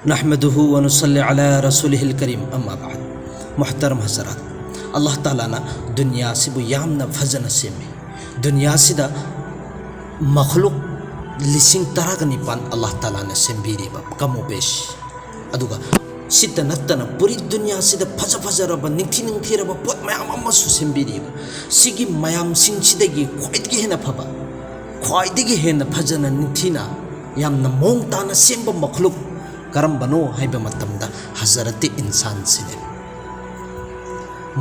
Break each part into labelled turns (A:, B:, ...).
A: नहमदुहु व नुसल्ली अला रसूलिहिल करीम अम्मा बाद मुहतरम हज़रात अल्लाह ताला ना दुनिया सिबु यामना फजन सेमे दुनिया सिदा मखलूक लिसिंग तरग निपान अल्लाह ताला ने सेम्बीरीबा कमोबेश अदुगा सिद्ध नत्तना पूरी दुनिया सिदा फज फजरब निंथिरब पोत मयाम अमसु सेम्बीरीबा सिगी मयाम सिंगसिदगी ख्वाइदगी हेना फबा ख्वाइदगी हेना फजना निंथिना यामना मोंग ताना सेम्बा मखलूक करम्बनो हाइबा मतमदा हजरत इंसान सिने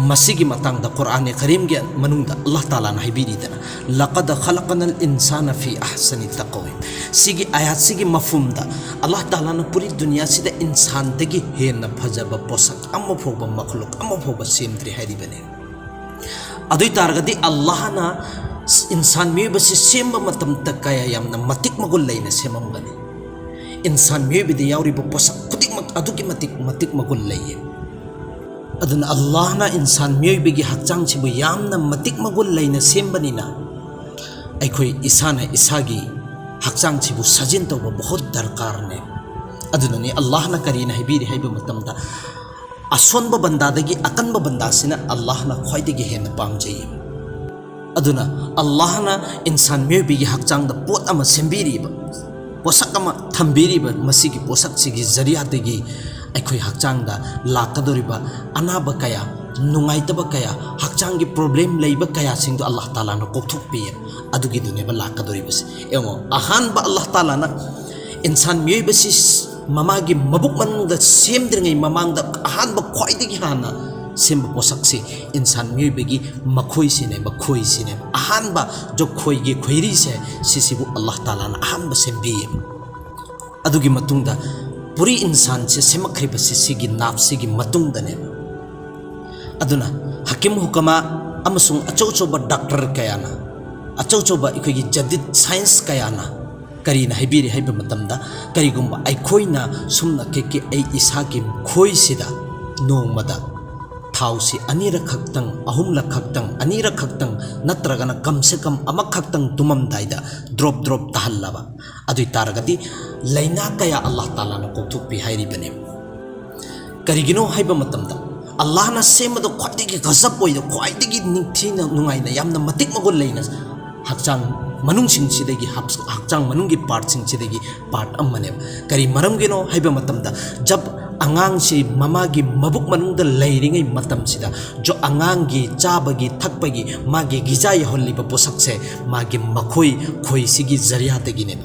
A: मसीगी मतंग दा कुरान करीम के मनुंग अल्लाह ताला ने हाइबीरीदना लक़द खलक़नल इंसान फी अहसनि तक़वीम सिगी आयात सिगी मफहूम दा अल्लाह ताला ने पूरी दुनिया सिदा इंसान दगी हेन फजब पोसक अम्म फोब मखलूक अम्म फोब सेमद्री हाइरीबने अदुई तारगदी अल्लाह ना इंसान मेबसी सेम मतम तक कया यामना मतिक मगुल लेने सेममगनी इंसान मेबदी यावरिब पोसक खुदिमक अदुगी मतिक मगुल लेये अदुन अल्लाह ना इंसान मेबगी हक्चांग सिबु यामना मतिक मगुल लेने सेमबनिना अखोई इसाना इसागी हक्चांग सिबु सजिन तौबा बहुत दरकार ने अदुननी अल्लाह ना करीना हाइबीरी हाइबा मतमदा असोनब बंदादगी अकनब बंदासिना अल्लाह ना ख्वाइदगी हेन पामजैये अदुना अल्लाह ना इंसान मेबगी हक्चांग दा पोत अमा सेम्बीरीबा पोसक अमा थम्बीरीबा मसीगी पोसक सिगी जरियादगी अखोई हक्चांग लाकदोरिबा अनाब कया नुंगाइतब कया हक्चांग की प्रॉब्लम लेब कया सिंग अल्लाह ताला ना कोथुपिए अदुगी दुनेबा लाकदोरिबस एमो अहानबा अल्लाह ताला ना इंसान मेबसी ममागी मबुक मनंग सेमद्रिङै ममांग अहानबा ख्वाइदगी हाना सेम पोसक से इंसान मेबगी मखोई सिने बखोई सिने अहानबा जो खोईगी खोईरी से सिसिबु अल्लाह ताला ना अहानबा सेमबिए अदुगी मतुंगदा पूरी इंसान से सेमखरिबसी सिगी नाफ सिगी मतुंगदने अदुना हकीम हुकमा अमसुंग अचौचौबा डॉक्टर कयाना अचौचौबा इखोगी जदिद साइंस कयाना करीना हाइबीरी हाइबा मतमदा करीगुंबा अखोइना सुमना केके ऐ इसागी खोइसिदा नोंगमदा थाउसी अनीरक खक्तंग अहुमलक खक्तंग अनीरक खक्तंग नत्रगना कम से कम अमक खक्तंग तुममदाइदा ड्रॉप तहल्लबा अदुई तारगदी लैना कया अल्लाह ताला ना कोथुपी हाइरिबने करिगिनो हाइबा मतमदा अल्लाह ना सेमदो ख्वाइदगी गजब ओइदो ख्वाइदगी निंथिना नुंगाइना यामना मतिक मगुल लेना हक्चांग मनुंग सिंगसिदगी हक्चांग मनुंगी पार्ट सिंगसिदगी पार्ट अमने करी मरमगिनो हाइबा मतमदा जब अंगांग से ममागी मबुक मनुंग लेरिङै मतम सिदा जो अंगांगी चाबगी थकपगी मागी गिजा यहल्लिबा पोसक से मागी मखोई खोई सिगी जरियादगिने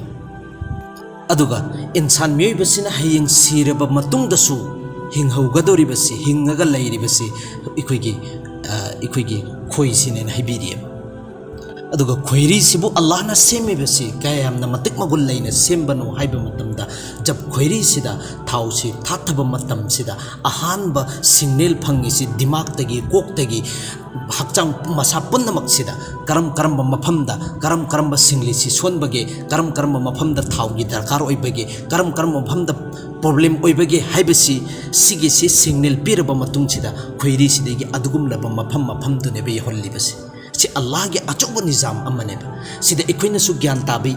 A: अदुगा इंसान मेबसिना हयिंग सिरबा मतुंगदसु हिंगहौगदोरिबसि हिंगगा लेरिबसि इखोइगी खोई सिने हाइबीरिए अदुगा खोइरी सिबु अल्लाह ना सेमेबसि कयामना मतिक मगुल लेने सेमबनो हाइबा मतमदा जब खोइरी सिदा थाउसी थाथब मतम सिदा अहानबा सिग्नल फंगिसि दिमाग तगी कोक तगी हक्चांग मसा पुन्नमक सिदा करम मफमदा करम सिंगलिसि सोनबगे करम मफमदा थाउगी दरकार ओइबगे करम मफमदा प्रॉब्लम ओइबगे हाइबसि सिगिसि सिग्नल पिरब मतुंग सिदा खोइरी सिदेगी अदुगुमलब मफम दुनेबे होल्लिबसि से अल्लाह के अचौब निजाम अमनेबा सिदा इखोइनसु ज्ञान ताबी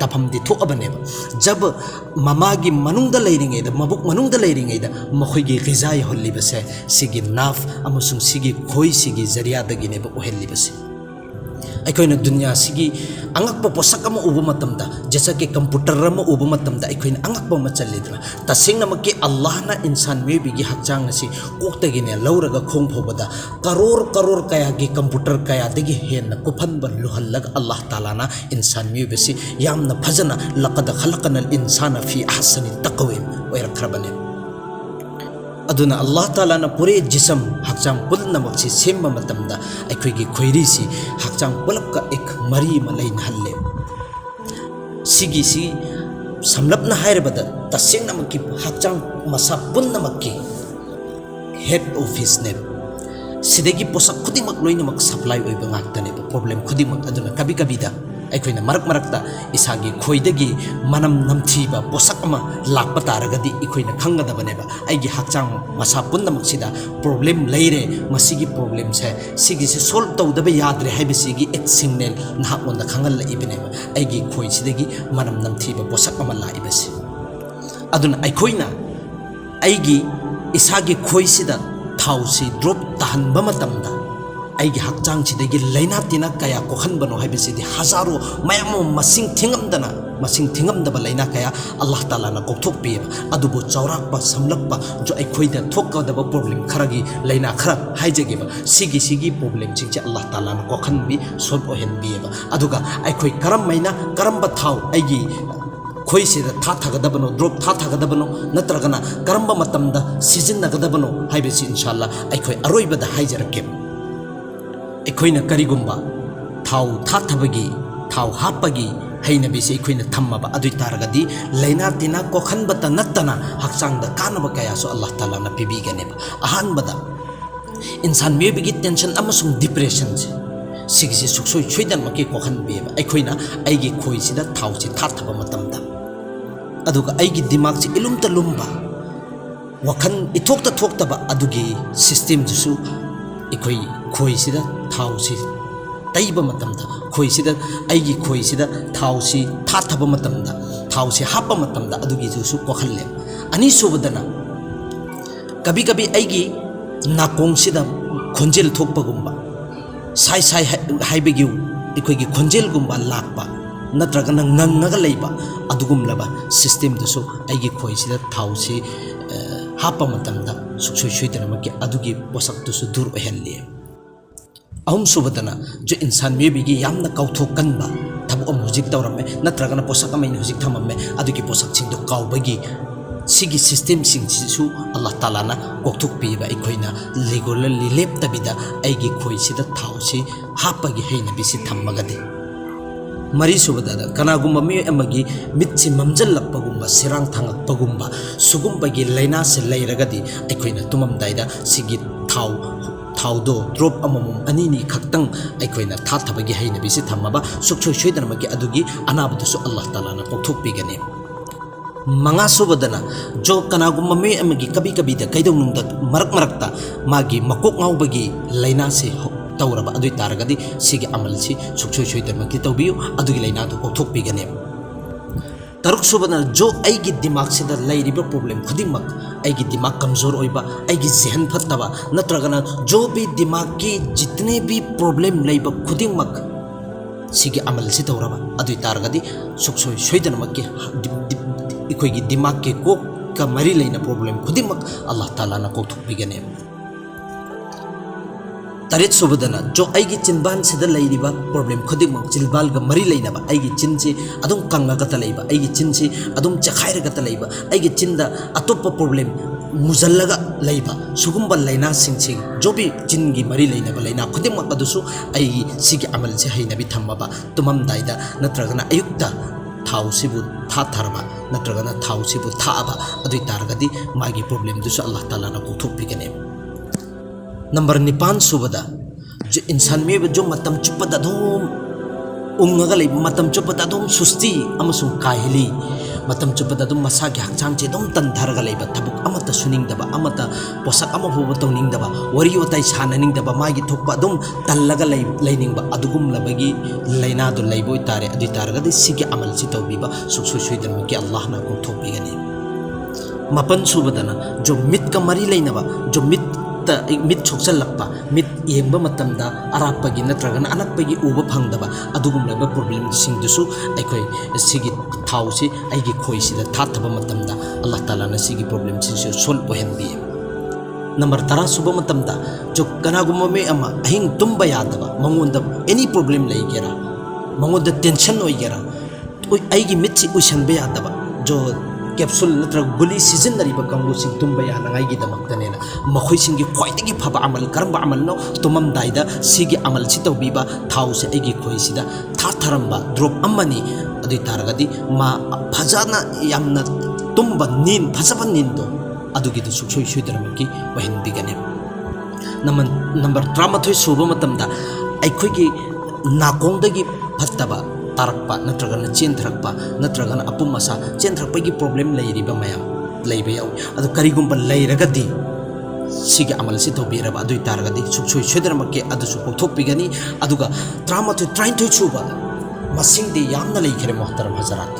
A: तफमदि थोअबनेबा जब ममागी मनुंगदा लेरिङैदा मबुक मनुंगदा लेरिङैदा मखोइगी गिजाय होल्लिबसे सिगी नाफ अमसुंग सिगी खोइ सिगी जरियादगिनेबा ओहेल्लिबसे अखोइना दुनिया सिगी अंगकप पोसक अमा उबा मतमदा जैसा कि कंप्यूटर अमा उबा मतमदा अखोइना अंगकप अमा चल्लिदना तसिंगनमकि अल्लाह ना इंसान मेबिगी हक्चांग असि कोक्तगिने लौरगा खोंग फोबदा करोड़ कया गी कंप्यूटर कया दगी हेन कुफनबा लुहल्लग अल्लाह ताला ना इंसान मेबिसि यामना फजना लक़द खलक़नल इंसाना फी अहसनि तक़वीम ओइरखरबने अदुना अल्लाह ताला ना पूरे जिसम हक्चांग पुलनमक्सि सेम्बा मतमदा अखोइगी खोइरीसि हक्चांग पुलपका एक मरी मलैन हल्ले सिगी समलपना हाइरबदा तसेंगनमकि हक्चांग मसा पुलनमक्कि हेड ऑफिस ने सिदेगी पोसक खुदिमक लोइनमक सप्लाई ओइबा ngaktane प्रॉब्लम खुदिमक अदुना कभी अखोइना मरकता इसागी खोइदगी मनम नमथीबा पोसक अमा लाकपा तारगदी इखोइना खंगदबनेबा आइगी हक्चांग मसा पुन्नमक्सिदा प्रॉब्लम लेरे मसिगी प्रॉब्लम से सिगी से सोल्व तौदबे याद्रे हाइबसिगी एक सिग्नल नहाकोंदा खंगल इबनेबा आइगी खोइसिदगी मनम नमथीबा पोसक अमा लाइबसि ꯑꯗꯨꯅ ꯑꯩꯈꯣꯏꯅ ꯑꯩꯒꯤ ꯏꯁꯥꯒꯤ ꯈꯣꯏꯁꯤꯗ ꯊꯥꯎꯁꯤ ꯗ꯭ꯔꯣꯞ ꯇꯥꯍꯟꯕ ꯃꯇꯝꯗ ꯑꯩꯒꯤ ꯍꯛꯆꯥꯡꯁꯤꯗꯒꯤ ꯂꯩꯅꯥ ꯇꯤꯟꯅꯥ ꯀꯌꯥ ꯀꯣꯛꯍꯟꯕꯅꯣ ꯍꯥꯏꯕꯁꯤꯗꯤ ꯍꯖꯥꯔꯣ ꯃꯌꯥꯝ ꯑꯃ ꯃꯁꯤꯡ ꯊꯤꯉꯝꯗꯕ ꯂꯩꯅꯥ ꯀꯌꯥ ꯑꯜꯂꯥꯍ ꯇꯥꯂꯥꯅ ꯀꯣꯛꯊꯣꯛꯄꯤꯑꯕ ꯑꯗꯨꯕꯨ ꯆꯥꯎꯔꯥꯛꯄ ꯁꯝꯂꯞꯄ ꯑꯩꯈꯣꯏꯗ ꯊꯣꯛꯀꯗꯕ ꯄ꯭ꯔꯣꯕ꯭ꯂꯦꯝ ꯈꯔꯒꯤ ꯂꯩꯅꯥ ꯈꯔ ꯍꯥꯏꯖꯒꯦꯕ ꯁꯤꯒꯤ ꯄ꯭ꯔꯣꯕ꯭ꯂꯦꯝꯁꯤꯡꯁꯦ ꯑꯜꯂꯥꯍ ꯇꯥꯂꯥꯅ ꯀꯣꯛꯍꯟꯕꯤ ꯁꯣꯜꯕ ꯑꯣꯏꯍꯟꯕꯤꯑꯕ ꯑꯗꯨꯒ ꯑꯩꯈꯣꯏ ꯀꯔꯝꯕ ꯊꯥꯎ ꯑꯩꯒꯤ ꯈꯣꯏꯁꯤꯗ ꯊꯥꯊꯒꯗꯕꯅꯣ ꯗ꯭ꯔꯣꯞ ꯊꯥꯊꯒꯗꯕꯅꯣ ꯅꯠꯇ꯭ꯔꯒꯅ ꯀꯔꯝꯕ ꯃꯇꯝꯗ ꯁꯤꯖꯤꯟꯅꯒꯗꯕꯅꯣ ꯍꯥꯏꯕꯁꯤ ꯏꯟꯁꯥꯜꯂꯥ ꯑꯩꯈꯣꯏ ꯑꯔꯣꯏꯕꯗ ꯍꯥꯏꯖꯔꯛꯀꯦ ꯑꯩꯈꯣꯏꯅ ꯀꯔꯤꯒꯨꯝꯕ ꯊꯥꯎ ꯊꯥꯊꯕꯒꯤ ꯊꯥꯎ ꯍꯥꯞꯄꯒꯤ ꯍꯩꯅꯕꯤꯁꯤ ꯑꯩꯈꯣꯏꯅ ꯊꯝꯃꯕ ꯑꯗꯨ ꯇꯥꯔꯒꯗꯤ ꯂꯩꯅꯥ ꯇꯤꯟꯅꯥ ꯀꯣꯛꯍꯟꯕꯇ ꯅꯠꯇꯅ ꯍꯛꯆꯥꯡꯗ ꯀꯥꯟꯅꯕ ꯀꯌꯥꯁꯨ ꯑꯜꯂꯥꯍ ꯇꯥꯂꯥꯅ ꯄꯤꯕꯤꯒꯅꯦꯕ ꯑꯍꯥꯟꯕꯗ ꯏꯟꯁꯥꯟ ꯃꯤꯑꯣꯏꯕꯒꯤ ꯇꯦꯟꯁꯟ ꯑꯃꯁꯨꯡ ꯗꯤꯄ꯭ꯔꯦꯁꯟꯁꯦ ꯁꯤꯒꯤꯁꯤ ꯁꯨꯡꯁꯣꯏ ꯁꯣꯏꯗꯅꯃꯛꯀꯤ ꯀꯣꯛꯍꯟꯕꯤꯑꯕ ꯑꯩꯈꯣꯏꯅ ꯑꯩꯒꯤ ꯈꯣꯏꯁꯤꯗ ꯊꯥꯎꯁꯤ ꯊꯥꯊꯕ ꯃꯇꯝꯗ ꯑꯗꯨꯒ ꯑꯩꯒꯤ ꯗꯤꯃꯥꯛꯁꯤ ꯏꯂꯨꯝꯇ ꯂꯨꯝꯕ ꯋꯥꯈꯜ ꯏꯊꯣꯛꯇ ꯊꯣꯛꯇꯕ ꯑꯗꯨꯒꯤ ꯁꯤꯁꯇꯦꯝꯗꯨꯁꯨ ꯑꯩꯈꯣꯏ ꯈꯣꯏꯁꯤꯗ ꯊꯥꯎꯁꯤ ꯇꯩꯕ ꯃꯇꯝꯗ ꯑꯩꯒꯤ ꯈꯣꯏꯁꯤꯗ ꯊꯥꯎꯁꯤ ꯊꯥꯊꯕ ꯃꯇꯝꯗ ꯊꯥꯎꯁꯤ ꯍꯥꯞꯄ ꯃꯇꯝꯗ ꯑꯗꯨꯒꯤꯗꯨꯁꯨ ꯀꯣꯛꯍꯜꯂꯦ ꯑꯅꯤꯁꯨꯕꯗꯅ ꯀꯕꯤ ꯑꯩꯒꯤ ꯅꯥꯀꯣꯡꯁꯤꯗ ꯈꯣꯟꯖꯦꯜ ꯊꯣꯛꯄꯒꯨꯝꯕ ꯁꯥꯏ ꯍꯥꯏꯕꯒꯤ ꯑꯩꯈꯣꯏꯒꯤ ꯈꯣꯟꯖꯦꯜꯒꯨꯝꯕ ꯂꯥꯛꯄ ꯅꯠꯇ꯭ꯔꯒꯅ ꯉꯪꯉꯒ ꯂꯩꯕ ꯑꯗꯨꯒꯨꯝꯂꯕ ꯁꯤꯁꯇꯦꯝꯗꯨꯁꯨ ꯑꯩꯒꯤ ꯈꯣꯏꯁꯤꯗ ꯊꯥꯎꯁꯤ ꯍꯥꯞꯄ ꯃꯇꯝꯗ ꯁꯨꯡꯁꯣꯏ ꯁꯣꯏꯗꯅꯃꯛꯀꯤ ꯑꯗꯨꯒꯤ ꯄꯣꯠꯁꯛꯇꯨꯁꯨ ꯗꯨꯔ ꯑꯣꯏꯍꯜꯂꯤ ꯑꯍꯨꯝꯁꯨꯕꯗꯅ ꯏꯟꯁꯥꯟ ꯃꯤꯑꯣꯏꯕꯒꯤ ꯌꯥꯝꯅ ꯀꯥꯎꯊꯣꯛꯀꯟꯕ ꯊꯕꯛ ꯑꯃ ꯍꯧꯖꯤꯛ ꯇꯧꯔꯝꯃꯦ ꯅꯠꯇ꯭ꯔꯒꯅ ꯄꯣꯠꯁꯛ ꯑꯃ ꯑꯩꯅ ꯍꯧꯖꯤꯛ ꯊꯝꯃꯝꯃꯦ ꯑꯗꯨꯒꯤ ꯄꯣꯠꯁꯛꯁꯤꯡꯗꯣ ꯀꯥꯎꯕꯒꯤ ꯁꯤꯒꯤ ꯁꯤꯁꯇꯦꯝꯁꯤꯡꯁꯤꯁꯨ ꯑꯜꯂꯥꯍ ꯇꯥꯂꯥꯅ ꯀꯣꯛꯊꯣꯛꯄꯤꯕ ꯑꯩꯈꯣꯏꯅ ꯔꯤꯒꯨꯂꯔꯂꯤ ꯂꯦꯞꯇꯕꯤꯗ ꯑꯩꯒꯤ ꯈꯣꯏꯁꯤꯗ ꯊꯥꯎꯁꯤ ꯍꯥꯞꯄꯒꯤ ꯍꯩꯅꯕꯤꯁꯤ ꯊꯝꯃꯒꯗꯤ ꯃꯔꯤꯁꯨꯕꯗ ꯀꯅꯥꯒꯨꯝꯕ ꯃꯤꯑꯣꯏ ꯑꯃꯒꯤ ꯃꯤꯠꯁꯤ ꯃꯝꯖꯜꯂꯛꯄꯒꯨꯝꯕ ꯁꯤꯔꯥꯡ ꯊꯥꯡꯉꯛꯄꯒꯨꯝꯕ ꯁꯨꯒꯨꯝꯕꯒꯤ ꯂꯩꯅꯥꯁꯤ ꯂꯩꯔꯒꯗꯤ ꯑꯩꯈꯣꯏꯅ ꯇꯨꯝꯃꯝꯗꯥꯏꯗ ꯁꯤꯒꯤ ꯊꯥꯎꯗꯣ ꯗ꯭ꯔꯣꯞ ꯑꯃꯃꯝ ꯑꯅꯤꯅꯤ ꯈꯛꯇꯪ ꯑꯩꯈꯣꯏꯅ ꯊꯥꯊꯕꯒꯤ ꯍꯩꯅꯕꯤꯁꯤ ꯊꯝꯃꯕ ꯁꯨꯡꯁꯣꯏ ꯁꯣꯏꯗꯅꯃꯛꯀꯤ ꯑꯗꯨꯒꯤ ꯑꯅꯥꯕꯗꯨꯁꯨ ꯑꯜꯂꯥꯍ ꯇꯥꯂꯥꯅ ꯀꯣꯛꯊꯣꯛꯄꯤꯒꯅꯤ ꯃꯉꯥꯁꯨꯕꯗꯅ ꯀꯅꯥꯒꯨꯝꯕ ꯃꯤꯑꯣꯏ ꯑꯃꯒꯤ ꯀꯕꯤꯗ ꯀꯩꯗꯧꯅꯨꯡꯗ ꯃꯔꯛꯇ ꯃꯥꯒꯤ ꯃꯀꯣꯛ ꯉꯥꯎꯕꯒꯤ ꯂꯩꯅꯥꯁꯤ ꯇꯧꯔꯕ ꯑꯗꯨ ꯇꯥꯔꯒꯗꯤ ꯁꯤꯒꯤ ꯑꯃꯜꯁꯤ ꯁꯨꯡꯁꯣꯏ ꯁꯣꯏꯗꯅꯃꯛꯀꯤ ꯇꯧꯕꯤꯌꯨ ꯑꯗꯨꯒꯤ ꯂꯩꯅꯥꯗꯨ ꯀꯣꯛꯊꯣꯛꯄꯤꯒꯅꯦꯕ ꯇꯔꯨꯛꯁꯨꯕꯗꯅ ꯑꯩꯒꯤ ꯗꯤꯃꯥꯛꯁꯤꯗ ꯂꯩꯔꯤꯕ ꯄ꯭ꯔꯣꯕ꯭ꯂꯦꯝ ꯈꯨꯗꯤꯡꯃꯛ ꯑꯩꯒꯤ ꯗꯤꯃꯥꯛ ꯀꯝꯖꯣꯔ ꯑꯣꯏꯕ ꯑꯩꯒꯤ ꯖꯦꯍꯟ ꯐꯠꯇꯕ ꯅꯠꯇ꯭ꯔꯒꯅ भी दिमाग की जितने भी प्रॉब्लम लेब खुदिंगमक सिगी अमल से तौरबा अदुई तारगदी सुखसोय सोयदनमक इखोयगी दिमाग के कोक का मरी लेना प्रॉब्लम खुदिंगमक अल्लाह ताला ना कोथुबिगने तरेत सुबदना जो आईगी चिनबान सिदा लैरिबा प्रॉब्लम खुदिंगमक चिलबाल गा मरी लेनाबा आईगी चिनसे अदुम कंगागता लैबा आईगी चिनसे अदुम चखायरगता लैबा आईगी चिनदा अतोप्पा प्रॉब्लम मुजल्लगा लैबा सुगुम्बा लैना सिंग जो भी चिनगी मरी लेनाबा लैना खुदिंगमक अदुसु आईगी सिगी अमल से हैनाबि थम्माबा तुमम दाइदा नत्रगना अयुक्ता थाउसिबु थाथारबा नत्रगना थाउसिबु थाबा अदुई तारगदी मागी प्रॉब्लम दुसु अल्लाह ताला ना कोथुबिगने नंबर 9 सुबदा जो इंसान में जो मतम चुपदा धूम उंगगा लेब मतम चुपदा धूम सुस्ती अमसुं काहिली मतम चुपदा धूम मसा के हक्चांग चे धूम तंधारगा लेब थबुक अमता सुनिंगदबा अमता पोसक अमा फोब तौनिंगदबा वरी वताई साननिंगदबा मागी थोकपा धूम तल्लगा लेनिंगबा अदुगुम लबगी लैना दु लेबोय तारे अदु तारगदि सिगे अमल सि तौबिबा सुखसुय सुयदन के अल्लाह ना को थोकबिगनि मपन सुबदना जो मित का मरी लेनबा जो मित सोक्सलक्पा मित येंबा मतमदा अरापगी नत्रगना अनक्पगी उबा फंगदबा अदुगुमलबा प्रॉब्लम सिंगदुसु अखोय सिगी थाउसी आइगी खोइसिदा थाथबा मतमदा अल्लाह ताला ना सिगी प्रॉब्लम सिंसु सोल्व ओहनबी नंबर 10 सुबा मतमदा जो कनागुम में अमा अहिंग तुम्बा यादबा मंगोंदा एनी प्रॉब्लम लेगेरा मंगोंदा टेंशन ओइगेरा आइगी मितसि उइसनबा यादबा जो कैप्सूल नत्र गुली सिजनरीब कंगुसिंग तुम्बा यानांगाइगी दमक्तनेना मखोइसिंगी ख्वाइदगी फबा अमल करंबा अमल नो तुमम दाइदा सिगी अमल सि तौबिबा थाउसे एगी खोइसिदा थाथरंबा ड्रॉप अमनी अदुई तारगदी मा फजाना यामना तुम्बा नीन फजबा नींदो अदुगी दु सुखसोय सुयदरमकी वहनबिगने नंबर 13 सुबा मतमदा अखोइगी नाकोंदगी फत्तबा तारकपा नत्रगना चेंथरकपा नत्रगना अपुम मसा चेंथरकपगी प्रॉब्लम लैरिबा मयाम लैबा याव अदु करिगुंबा लैरगदी सिगे अमल सि तौबिरबा अदुई तारगदी सुखसोय सुयदरमके अदुसु पोथोकपिगनी अदुगा 33 सुबा मसिंगदि यामना लैखरे मोहतरम हजरात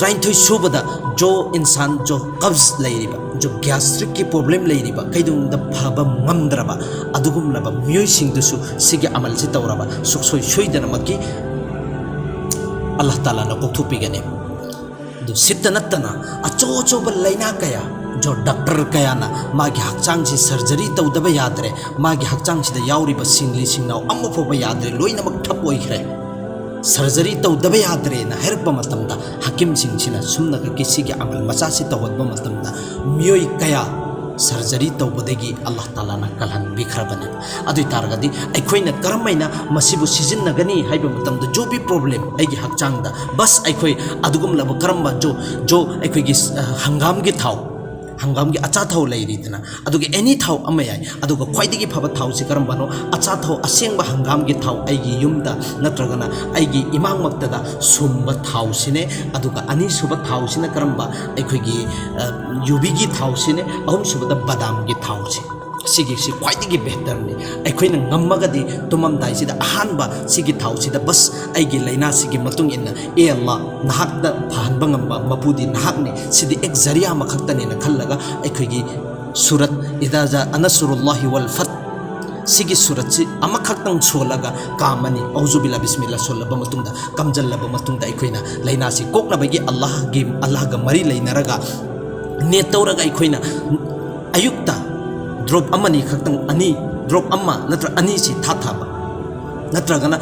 A: तरह सूबदा जो इंसान जो कब्ज लेरिबा जो गैस्ट्रिक की प्रॉब्लम लेरिबा कईदुंगदा फबा ngамद्रबा अदुगुमलबा मियोइसिंगदुसु सिगे अमल से तौरबा सुखसोय सोयदनमकी अल्लाह ताला ना कोथुपिगने दु सिद्धनत्तना अचो अचोब लाइना कया जो डॉक्टर कया ना मागी हक्चांग से सर्जरी तौदब यादरे मागी हक्चांग से याउरिबा सिंगली सिंगनाव अम्मफोबा यादरे लोइनमक ठप ओइखरे सर्जरी तौदब यादरे ना हेरपा मतमदा हकीम सिंगसिना सुमनग किसिगे अमल मचा से तौदब मतमदा मियोइ कया सर्जरी तौबदेगी अल्लाह ताला ना कलहन बिखरबने अदुइ तारगदी अखोइना करमैना मसिबु सिजिन्नगनी हाइबा मतमदा जो भी प्रॉब्लम आइगी हक्चांगदा बस अखोइ अदुगुमलब करम्बा जो अखोइगी हंगाम की अचा थाव लेरीदना अदुगे एनी थाव अमा याय अदुगा ख्वाइदगी फबा थाव से करमबानो अचा थाव असेंबा हंगाम की थाव आइगी युमदा नत्रगना आइगी इमांग मक्तदा सुम्बा थाव सिने अदुगा अनी सुबा थाव सिने करम्बा अखोइगी युबी की थाव सिने अहुम सुबदा बादाम की थाव से सिगी से ख्वाइदगी बेहतर ने अखोइना ngамमगदी तुममदाइ सिदा अहानबा सिगी थाव सिदा बस आइगी लाइना सिगी मतुंग इन ए अल्लाह नहाकदा फहनबा ngamba मपुदी नहाकने सिदी एक जरिया मखक्तने न खल्लगा अखोइगी सूरत इदा जा अनसरुल्लाहि वल फत सिगी सूरत से अमखक्तंग सोलगा कामनी औजुबिल्ला बिस्मिल्लाह सोलबा मतुंगदा कमजल्लबा मतुंगदा अखोइना लाइना सि कोकनबगी अल्लाह गा मरी लैनरगा ने तौरगा अखोइना अयुक्ता ड्रॉप अमनी खक्तंग अनि ड्रॉप अम्मा नत्र अनि सि थाथाबा नत्रगना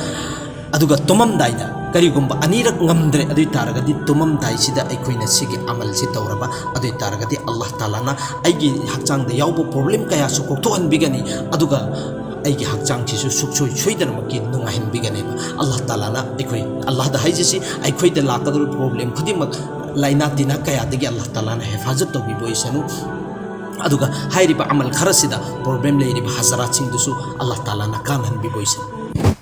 A: अदुगा तुममदाइदा करिगुम्बा अनिरक ngамद्रे अदुइ तारगदी तुममदाइ सिदा अखोइना सिगे अमल सि तौरबा अदुइ तारगदी अल्लाह ताला ना आइगी हक्चांगदा यावबो प्रॉब्लम कया सु कोक्थोहनबिगनी अदुगा आइगी हक्चांग सिसु सुखसोय सोयदनमकी नुंगाहिनबिगनी अल्लाह ताला ना अखोइ अल्लाह दा हाइजिसि अखोइदा लाकदुर प्रॉब्लम खुदिमक लाइना तिना कयादगी अल्लाह ताला ना हिफाजत तौबिबोइसनु अदुगा हाइरिबा अमल खरसिदा प्रॉब्लम लेरिबा हजरात सिंगदुसु अल्लाह ताला ना कानहनबिबोइसनु